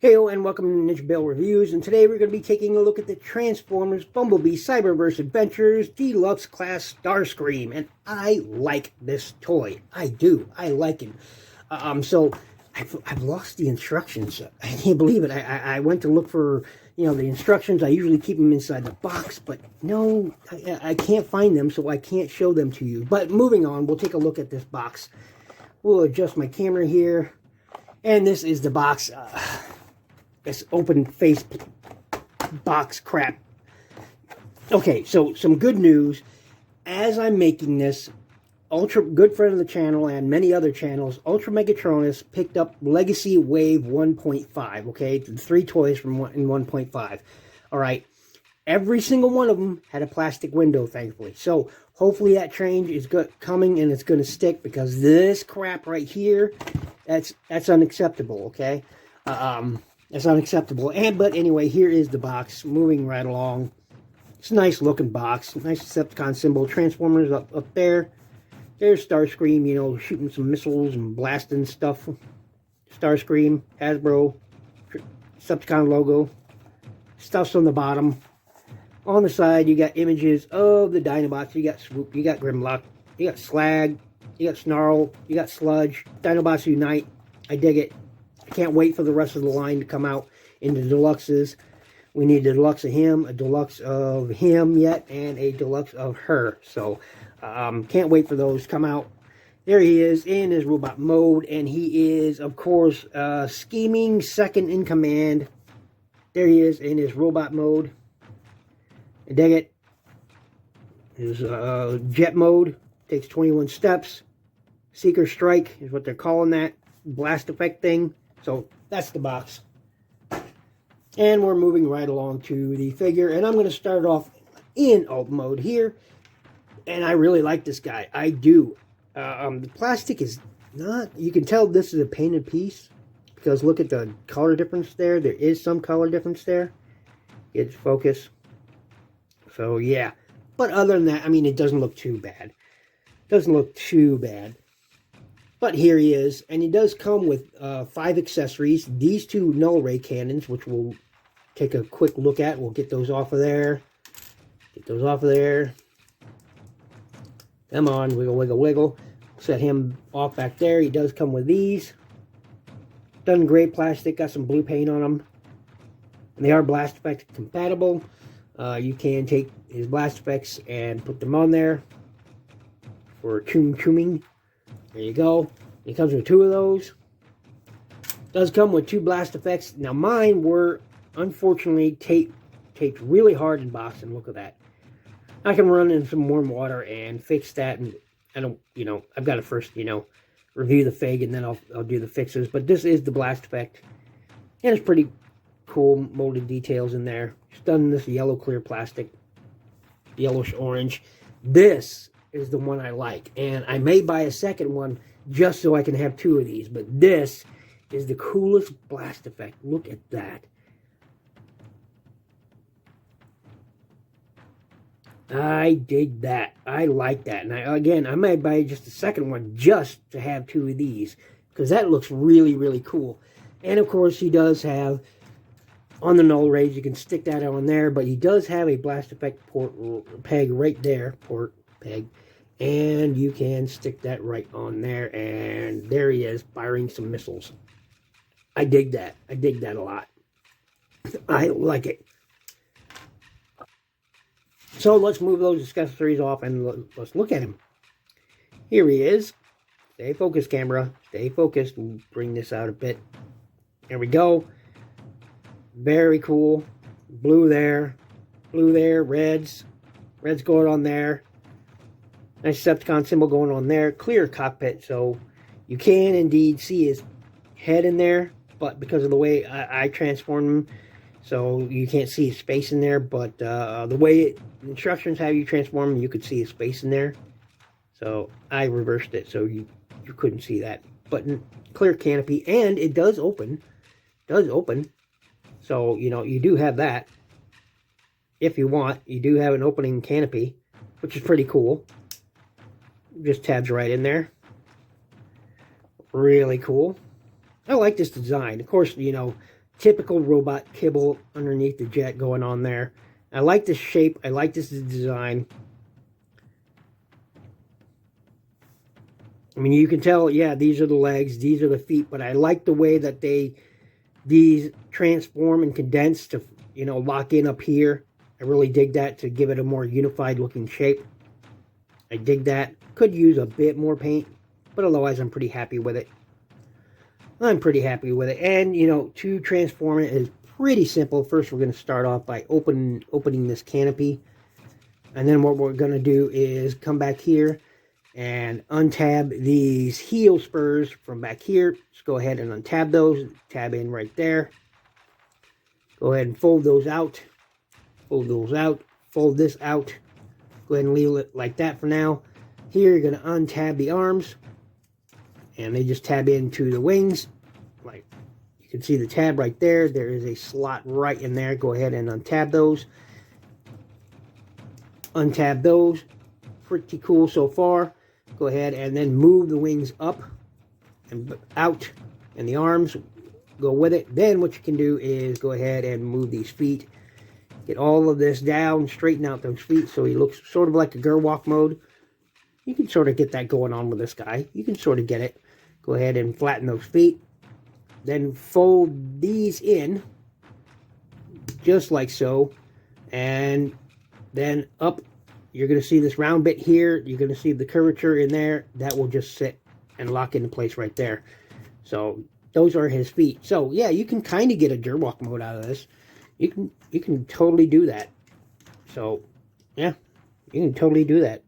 Heyo and welcome to NinjaBill Reviews, and today we're going to be taking a look at the Transformers Bumblebee Cyberverse Adventures Deluxe Class Starscream, and I like this toy. I do. I like him. So I've lost the instructions. I can't believe it. I went to look for, the instructions. I usually keep them inside the box, but no, I can't find them, so I can't show them to you. But moving on, we'll take a look at this box. We'll adjust my camera here, and this is the box. This open face box crap. Okay, so some good news. As I'm making this, good friend of the channel and many other channels, Ultra Megatronus picked up Legacy Wave 1.5. Okay, the 3 toys from in 1.5. All right, every single one of them had a plastic window, thankfully. So hopefully that change is coming and it's going to stick, because this crap right here, that's unacceptable. Okay. It's unacceptable. But anyway, here is the box, moving right along. It's a nice looking box. Nice Decepticon symbol. Transformers up there. There's Starscream, shooting some missiles and blasting stuff. Starscream, Hasbro, Decepticon logo. Stuff's on the bottom. On the side, you got images of the Dinobots. You got Swoop, you got Grimlock, you got Slag, you got Snarl, you got Sludge. Dinobots Unite. I dig it. I can't wait for the rest of the line to come out in the deluxes. We need a deluxe of him, a deluxe of him yet, and a deluxe of her. So, can't wait for those to come out. There he is in his robot mode, and he is, of course, scheming second in command. There he is in his robot mode. I dig it. His jet mode takes 21 steps. Seeker Strike is what they're calling that blast effect thing. So that's the box. And we're moving right along to the figure. And I'm going to start off in alt mode here. And I really like this guy. I do. The plastic is not... You can tell this is a painted piece, because look at the color difference there. There is some color difference there. It's focus. So yeah. But other than that, I mean, it doesn't look too bad. Doesn't look too bad. But here he is, and he does come with 5 accessories. These 2 null ray cannons, which we'll take a quick look at. We'll get those off of there. Get those off of there. Come on, wiggle, wiggle, wiggle. Set him off back there. He does come with these. Done gray plastic, got some blue paint on them. And they are blast effect compatible. You can take his blast effects and put them on there for tuning. There you go. It comes with 2 of those. Does come with 2 blast effects. Now mine were unfortunately taped really hard in box, and look at that. I can run in some warm water and fix that, and I don't, I've got to first, review the fig, and then I'll do the fixes. But this is the blast effect, and it's pretty cool molded details in there. It's done in this yellow clear plastic, yellowish orange. This is the one I like, and I may buy a second one just so I can have 2 of these. But this is the coolest blast effect. Look at that. I dig that. I like that. And I might buy just a second one just to have 2 of these, because that looks really, really cool. And of course, he does have, on the null rays, you can stick that on there, but he does have a blast effect port peg right there, port peg, and you can stick that right on there, and there he is firing some missiles. I dig that. I dig that a lot. I like it. So let's move those accessories off and let's look at him. Here he is. Stay focused, camera. Stay focused. We'll bring this out a bit. There we go. Very cool. Blue there. Blue there. Reds. Reds going on there. Nice Decepticon symbol going on there. Clear cockpit, so you can indeed see his head in there, but because of the way I transform him, so you can't see his face in there. But the way the instructions have you transform him, you could see his face in there. So I reversed it so you couldn't see that. But clear canopy, and it does open. Does open. So you do have that. If you want, you do have an opening canopy, which is pretty cool. Just tabs right in there. Really cool. I like this design. Of course, typical robot kibble underneath the jet going on there. I like this shape. I like this design. I mean, you can tell, yeah, these are the legs, these are the feet, but I like the way that these transform and condense to, you know, lock in up here. I really dig that to give it a more unified looking shape. I dig that. Could use a bit more paint, but otherwise I'm pretty happy with it. I'm pretty happy with it. And, you know, to transform it is pretty simple. First, we're going to start off by opening this canopy. And then what we're going to do is come back here and untab these heel spurs from back here. Just go ahead and untab those. Tab in right there. Go ahead and fold those out. Fold those out. Fold this out. Go ahead and leave it like that for now. Here, you're going to untab the arms. And they just tab into the wings. Like, you can see the tab right there. There is a slot right in there. Go ahead and untab those. Untab those. Pretty cool so far. Go ahead and then move the wings up and out. And the arms go with it. Then what you can do is go ahead and move these feet. Get all of this down. Straighten out those feet so he looks sort of like a Gerwalk mode. You can sort of get that going on with this guy. You can sort of get it. Go ahead and flatten those feet. Then fold these in. Just like so. And then up. You're going to see this round bit here. You're going to see the curvature in there. That will just sit and lock into place right there. So those are his feet. So yeah, you can kind of get a Gerwalk mode out of this. You can totally do that. So yeah, you can totally do that.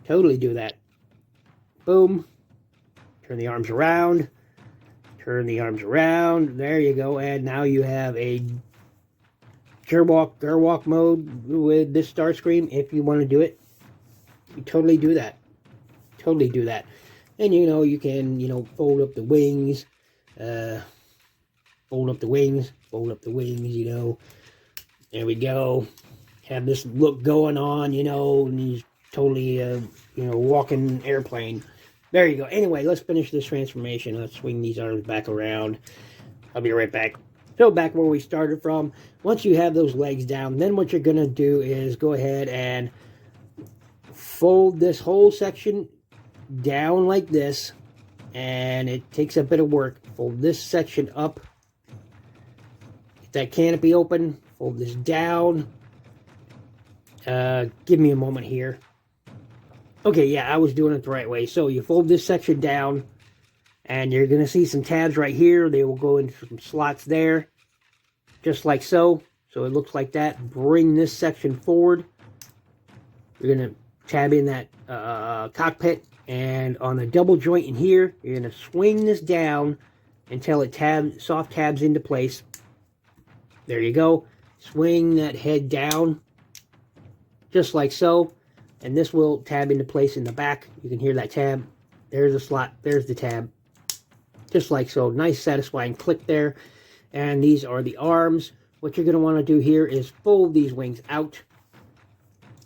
Totally do that. Boom. Turn the arms around. Turn the arms around. There you go. And now you have a Gerwalk mode with this Starscream. If you want to do it, you totally do that. Totally do that. And you know, you can, you know, fold up the wings. Fold up the wings. Fold up the wings, you know. There we go. Have this look going on, you know, and he's totally, you know, walking airplane. There you go. Anyway, let's finish this transformation. Let's swing these arms back around. I'll be right back. So back where we started from, once you have those legs down, then what you're going to do is go ahead and fold this whole section down like this. And it takes a bit of work. Fold this section up. Get that canopy open. Fold this down. Give me a moment here. Okay, yeah, I was doing it the right way. So you fold this section down, and you're going to see some tabs right here. They will go into some slots there, just like so. So it looks like that. Bring this section forward. You're going to tab in that cockpit, and on the double joint in here, you're going to swing this down until it soft tabs into place. There you go. Swing that head down, just like so. And this will tab into place in the back. You can hear that tab. There's a slot. There's the tab. Just like so. Nice, satisfying click there. And these are the arms. What you're going to want to do here is fold these wings out.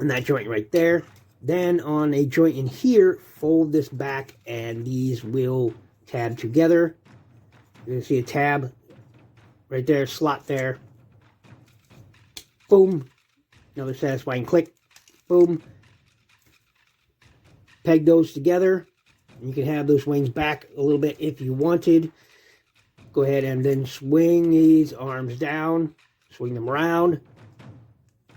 And that joint right there. Then on a joint in here, fold this back. And these will tab together. You're going to see a tab right there. Slot there. Boom. Another satisfying click. Boom. Peg those together. You can have those wings back a little bit if you wanted. Go ahead and then swing these arms down. Swing them around.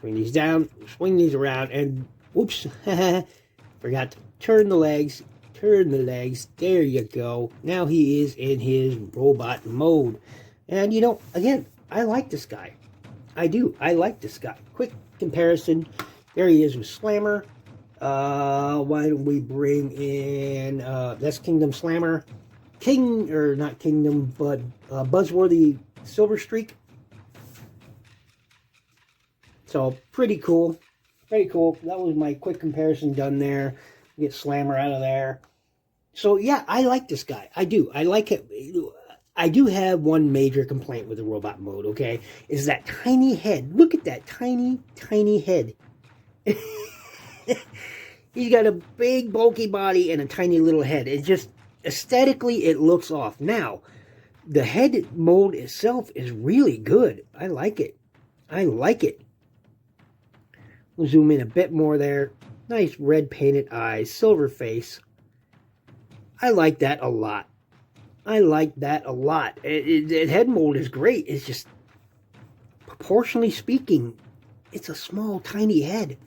Swing these down. Swing these around. And whoops. Forgot to turn the legs. Turn the legs. There you go. Now he is in his robot mode. And you know, again, I like this guy. I do. I like this guy. Quick comparison. There he is with Slammer. Why don't we bring in, that's Kingdom Slammer. Not Kingdom, but Buzzworthy Silver Streak. So, pretty cool. Pretty cool. That was my quick comparison done there. Get Slammer out of there. So, yeah, I like this guy. I do. I like it. I do have one major complaint with the robot mode, okay? Is that tiny head. Look at that tiny, tiny head. He's got a big, bulky body and a tiny little head. It just, aesthetically, it looks off. Now, the head mold itself is really good. I like it. I like it. We'll zoom in a bit more there. Nice red painted eyes, silver face. I like that a lot. I like that a lot. The head mold is great. It's just, proportionally speaking, it's a small, tiny head.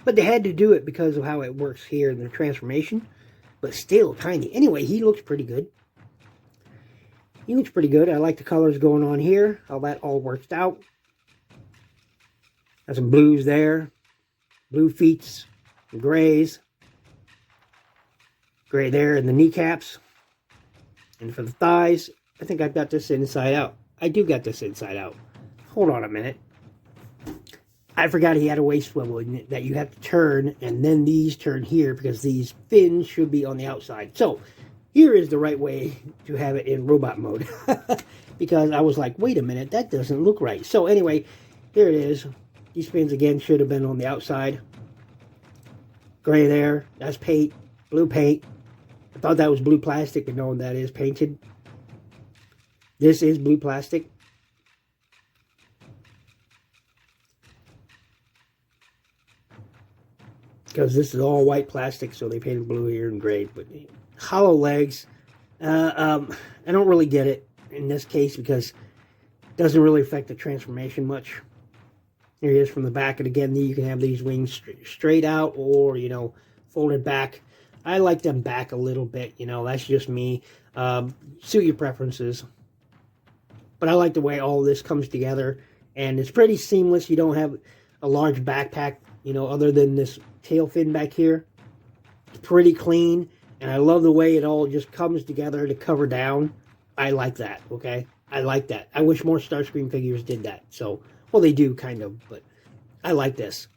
But they had to do it because of how it works here in the transformation. But still tiny. Anyway, he looks pretty good. He looks pretty good. I like the colors going on here. How that all works out. Got some blues there. Blue feet. Some grays. Gray there in the kneecaps. And for the thighs, I think I've got this inside out. I do got this inside out. Hold on a minute. I forgot he had a waist swivel that you have to turn, and then these turn here because these fins should be on the outside. So, here is the right way to have it in robot mode. Because I was like, wait a minute, that doesn't look right. So anyway, here it is. These fins again should have been on the outside. Gray there, that's paint, blue paint. I thought that was blue plastic, but no, that is painted. This is blue plastic. Because this is all white plastic, so they painted blue here and gray. But hollow legs, I don't really get it in this case because it doesn't really affect the transformation much. Here it is from the back, and again, you can have these wings straight out or, you know, folded back. I like them back a little bit, you know, that's just me. Suit your preferences. But I like the way all this comes together, and it's pretty seamless. You don't have a large backpack, you know, other than this tail fin back here. It's pretty clean, and I love the way it all just comes together to cover down. I like that, okay? I like that. I wish more Starscream figures did that. So, well, they do, kind of, but I like this.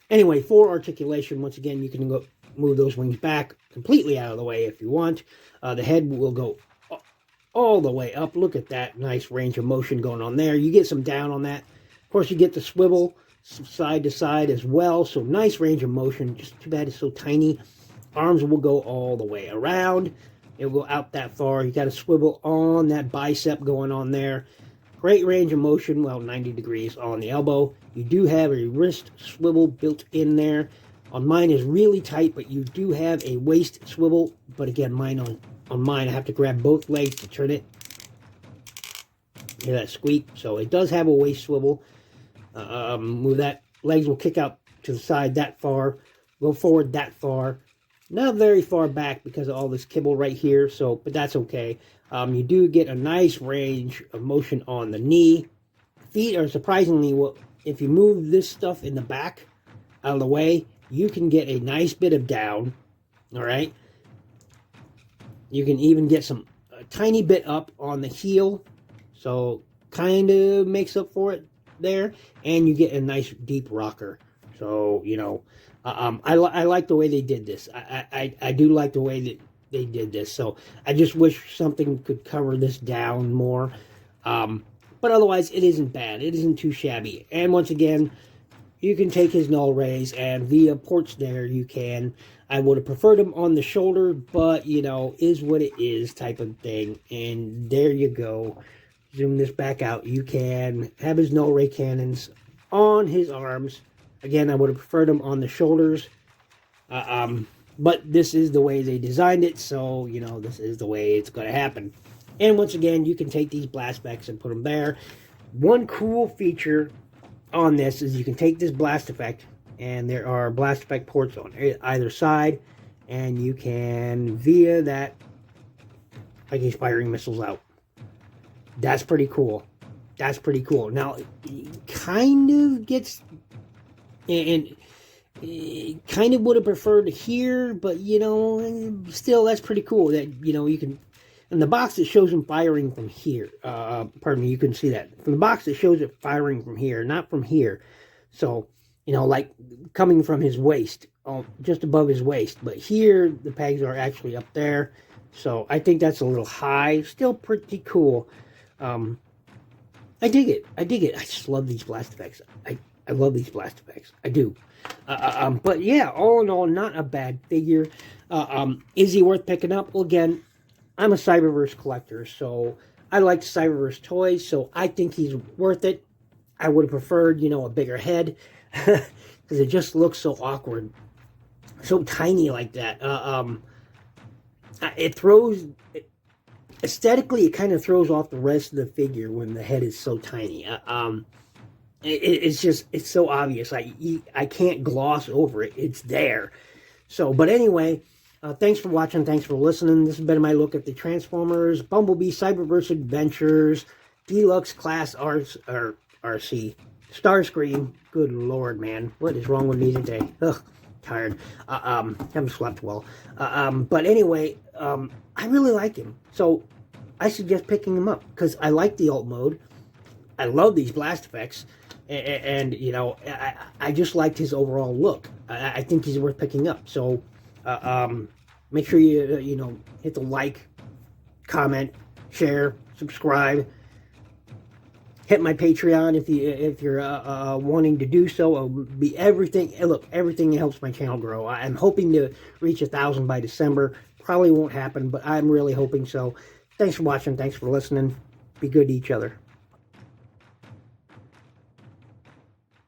Anyway, for articulation, once again, you can go move those wings back completely out of the way if you want. The head will go all the way up. Look at that nice range of motion going on there. You get some down on that. Of course, you get the swivel side to side as well. So nice range of motion. Just too bad it's so tiny. Arms will go all the way around. It will go out that far. You got a swivel on that bicep going on there. Great range of motion. Well, 90 degrees on the elbow. You do have a wrist swivel built in there. On mine is really tight, but you do have a waist swivel. But again, on mine, I have to grab both legs to turn it. Hear that squeak? So it does have a waist swivel. Move that. Legs will kick out to the side that far. Go forward that far. Not very far back because of all this kibble right here. So, but that's okay. You do get a nice range of motion on the knee. Feet are surprisingly, well, if you move this stuff in the back out of the way, you can get a nice bit of down. All right. You can even get a tiny bit up on the heel. So kind of makes up for it there. And you get a nice deep rocker. So, you know, I like the way they did this. I do like the way that they did this. So I just wish something could cover this down more. But otherwise, it isn't bad. It isn't too shabby. And once again, you can take his null rays, and via ports there, you can. I would have preferred him on the shoulder, but, you know, is what it is type of thing. And there you go. Zoom this back out. You can have his null ray cannons on his arms. Again, I would have preferred him on the shoulders. But this is the way they designed it, so, you know, this is the way it's going to happen. And once again, you can take these blast effects and put them there. One cool feature on this is you can take this blast effect, and there are blast effect ports on either side, and you can, via that, like he's firing missiles out. That's pretty cool. That's pretty cool. Now, it kind of gets, and kind of would have preferred here, but, you know, still, that's pretty cool that, you know, you can, in the box it shows him firing from here. Pardon me, you can see that. From the box it shows it firing from here, not from here. So, you know, like coming from his waist, just above his waist. But here, the pegs are actually up there. So, I think that's a little high. Still pretty cool. I dig it. I dig it. I just love these blast effects. I love these blast effects. I do. But yeah, all in all, not a bad figure. Is he worth picking up? Well, again, I'm a Cyberverse collector, so I like Cyberverse toys, so I think he's worth it. I would have preferred, you know, a bigger head, because it just looks so awkward, so tiny like that. It throws, aesthetically, it kind of throws off the rest of the figure when the head is so tiny. It's just, it's so obvious. I can't gloss over it. It's there. So, but anyway, thanks for watching. Thanks for listening. This has been my look at the Transformers, Bumblebee, Cyberverse Adventures, Deluxe Class RC, Starscream. Good Lord, man. What is wrong with me today? Ugh, tired. Haven't slept well. But anyway, I really like him. So I suggest picking him up because I like the alt mode. I love these blast effects. And you know, I just liked his overall look. I think he's worth picking up. So make sure you, you know, hit the like, comment, share, subscribe. Hit my Patreon if you're wanting to do so. It'll be everything. Look, everything helps my channel grow. I'm hoping to reach 1,000 by December. Probably won't happen, but I'm really hoping so. Thanks for watching. Thanks for listening. Be good to each other.